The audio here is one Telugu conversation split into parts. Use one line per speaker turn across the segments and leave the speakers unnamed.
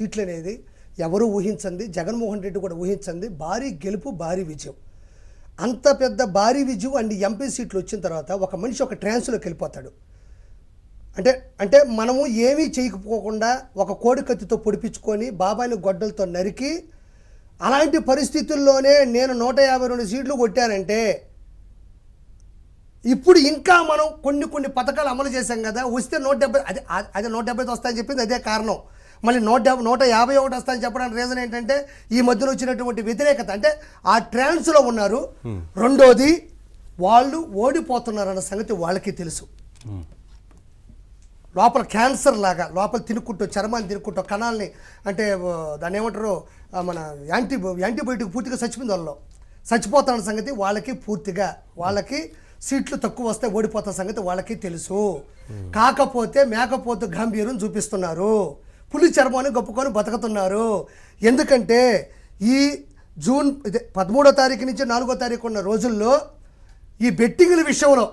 సీట్లు అనేది ఎవరు ఊహించండి, జగన్మోహన్ రెడ్డి కూడా ఊహించండి, భారీ గెలుపు భారీ విజయం. అంత పెద్ద భారీ విజయం అండ్ ఎంపీ సీట్లు వచ్చిన తర్వాత ఒక మనిషి ఒక ట్రాన్స్లోకి వెళ్ళిపోతాడు. అంటే అంటే మనము ఏమీ చేయకపోకుండా ఒక కోడి కత్తితో పొడిపించుకొని బాబాయిని గొడ్డలతో నరికి అలాంటి పరిస్థితుల్లోనే నేను 152 సీట్లు కొట్టానంటే ఇప్పుడు ఇంకా మనం కొన్ని పథకాలు అమలు చేశాం కదా, వస్తే 170 అది 170 వస్తాయని చెప్పింది అదే కారణం. మళ్ళీ 151 వస్తాయని చెప్పడానికి రీజన్ ఏంటంటే ఈ మధ్యన వచ్చినటువంటి వ్యతిరేకత, అంటే ఆ ట్రాన్స్లో ఉన్నారు. రెండోది వాళ్ళు ఓడిపోతున్నారన్న సంగతి వాళ్ళకి తెలుసు. లోపల క్యాన్సర్ లాగా లోపల తినుకుంటూ చర్మాన్ని తినుకుంటూ కణాలని, అంటే దాన్ని ఏమంటారు, మన యాంటీబయోటిక్ పూర్తిగా చచ్చిపోయింది, వాళ్ళలో చచ్చిపోతున్న సంగతి వాళ్ళకి పూర్తిగా, వాళ్ళకి సీట్లు తక్కువ వస్తే ఓడిపోతున్న సంగతి వాళ్ళకి తెలుసు. కాకపోతే మేకపోతు గంభీరం చూపిస్తున్నారు, పులి చర్మాన్ని గొప్పకొని బతుకుతున్నారు. ఎందుకంటే ఈ జూన్ 13వ తారీఖు నుంచి 4వ తారీఖు ఉన్న రోజుల్లో ఈ బెట్టింగ్ల విషయంలో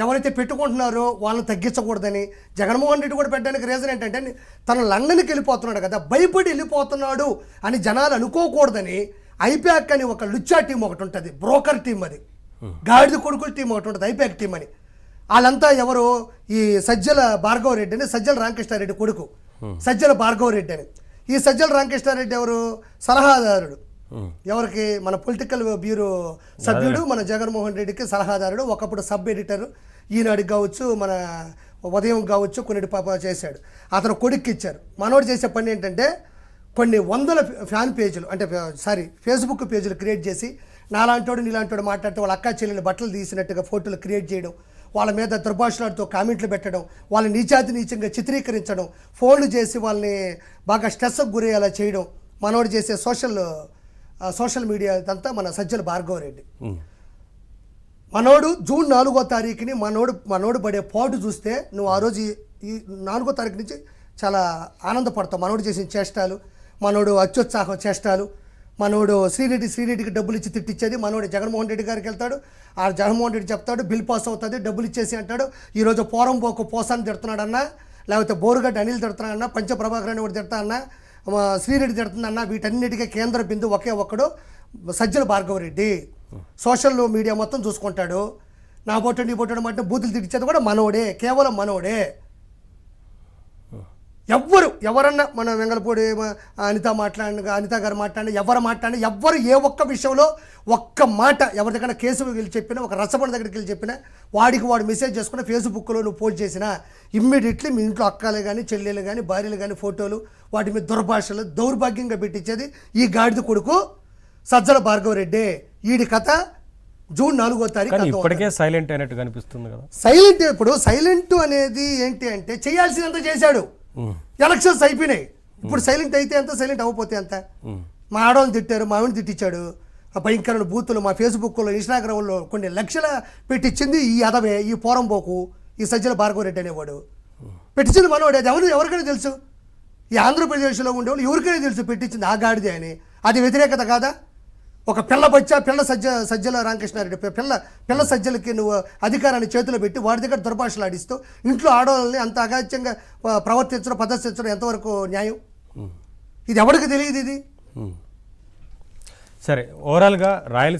ఎవరైతే పెట్టుకుంటున్నారో వాళ్ళని తగ్గించకూడదని జగన్మోహన్ రెడ్డి కూడా పెట్టడానికి రీజన్ ఏంటంటే తను లండన్కి వెళ్ళిపోతున్నాడు కదా, భయపడి వెళ్ళిపోతున్నాడు అని జనాలు అనుకోకూడదని ఐప్యాక్ అని ఒక లుచ్చా టీం ఒకటి ఉంటుంది, బ్రోకర్ టీం, అది గాడిద కొడుకుల టీం ఒకటి ఉంటుంది, ఐప్యాక్ టీం అని. వాళ్ళంతా ఎవరు, ఈ సజ్జల భార్గవ రెడ్డి అని, సజ్జల రామకృష్ణారెడ్డి కొడుకు సజ్జల భార్గవ రెడ్డి అని. ఈ సజ్జల రామకృష్ణారెడ్డి ఎవరు, సలహాదారుడు ఎవరికి, మన పొలిటికల్ బ్యూరో సభ్యుడు, మన జగన్మోహన్ రెడ్డికి సలహాదారుడు. ఒకప్పుడు సబ్ ఎడిటర్ ఈనాడికి కావచ్చు, మన ఉదయం కావచ్చు, కొన్నిటి పాప చేశాడు. అతను కొడుక్కి ఇచ్చారు. మనోడు చేసే పని ఏంటంటే కొన్ని వందల ఫ్యాన్ పేజీలు, అంటే ఫేస్బుక్ పేజీలు క్రియేట్ చేసి నాలాంటోడు నీలాంటోడు మాట్లాడితే వాళ్ళ అక్కా చెల్లెలు బట్టలు తీసినట్టుగా ఫోటోలు క్రియేట్ చేయడం, వాళ్ళ మీద దుర్భాషలాడుతూ కామెంట్లు పెట్టడం, వాళ్ళని నీచంగా చిత్రీకరించడం, ఫోన్లు చేసి వాళ్ళని బాగా స్ట్రెస్కి గురయ్యేలా చేయడం మనోడు చేసే సోషల్ మీడియా ఇదంతా మన సజ్జల భార్గవ రెడ్డి. మనోడు జూన్ 4వ తారీఖుని మనోడు పడే పాటు చూస్తే నువ్వు ఆ రోజు ఈ 4వ తారీఖు నుంచి చాలా ఆనందపడతావు. మనోడు చేసిన చేష్టాలు, మనోడు అత్యుత్సాహం చేష్టాలు, మనోడు శ్రీరెడ్డికి డబ్బులు ఇచ్చి తిట్టించేది, మనోడు జగన్మోహన్ రెడ్డి గారికి వెళ్తాడు, ఆ జగన్మోహన్ రెడ్డి చెప్తాడు బిల్ పాస్ అవుతుంది డబ్బులు ఇచ్చేసి అంటాడు. ఈరోజు పోసాన్ని తిడుతున్నాడన్నా, లేకపోతే బోరుగడ్డ అనిల్ తిడుతున్నాడన్నా, పంచప్రభాకర్ అని ఒకటి తిడతాడన్నా, శ్రీరెడ్డి తిడుతుందన్నా, వీటన్నిటికీ కేంద్ర బిందు ఒకే ఒక్కడు సజ్జల భార్గవ రెడ్డి. సోషల్ మీడియా మొత్తం చూసుకుంటాడు. నా బొట్టు నీ బొట్టు మాట బూతులు తిట్టించేది కూడా మనోడే, కేవలం మనోడే. ఎవరన్నా మన వెంగళపూడి అనిత గారు మాట్లాడిన ఎవ్వరు ఏ ఒక్క విషయంలో ఒక్క మాట ఎవరి దగ్గర కేసు వెళ్ళి చెప్పినా, ఒక రసబండ దగ్గరికి వెళ్ళి చెప్పినా, వాడు మెసేజ్ చేసుకున్న ఫేస్బుక్లో నువ్వు పోస్ట్ చేసినా ఇమ్మీడియట్లీ మీ ఇంట్లో అక్కలు కానీ చెల్లెలు కానీ భార్యలు కానీ ఫోటోలు వాటి మీద దుర్భాషలు దౌర్భాగ్యంగా పెట్టించేది ఈ గాడిద కొడుకు సజ్జల భార్గవ రెడ్డి. ఈడి కథ జూన్ 4వ తారీఖు
ఇప్పటికే సైలెంట్ అయినట్టు కనిపిస్తుంది కదా.
సైలెంట్ అనేది ఏంటి అంటే చేయాల్సినంత చేశాడు. ఎలక్షన్స్ అయిపోయినాయి, ఇప్పుడు సైలెంట్ అయితే ఎంత, సైలెంట్ అవ్వకపోతే ఎంత. మా ఆడవాళ్ళని తిట్టారు, మా ఆవిడని తిట్టించాడు, భయంకరమైన బూతులు మా ఫేస్బుక్లో ఇన్స్టాగ్రామ్లో కొన్ని లక్షల పెట్టించింది ఈ అదవే, ఈ పోరంబోకు, ఈ సజ్జల భార్గవ రెడ్డి అనేవాడు పెట్టించింది మనవాడు. అది ఎవరికైనా తెలుసు, ఈ ఆంధ్రప్రదేశ్లో ఉండేవాళ్ళు ఎవరికైనా తెలుసు పెట్టించింది ఆ గాడిదే అని. అది వ్యతిరేకత కాదా? ఒక పిల్ల సజ్జల రామకృష్ణారెడ్డి పిల్ల సజ్జలకి నువ్వు అధికారాన్ని చేతిలో పెట్టి వాడి దగ్గర దుర్భాషలు ఆడిస్తూ ఇంట్లో ఆడవాళ్ళని అంత అగాధ్యంగా ప్రదర్శించడం ఎంతవరకు న్యాయం? ఇది ఎవరికి తెలియదు ఇది.
సరే, ఓవరాల్గా రాయలసీమ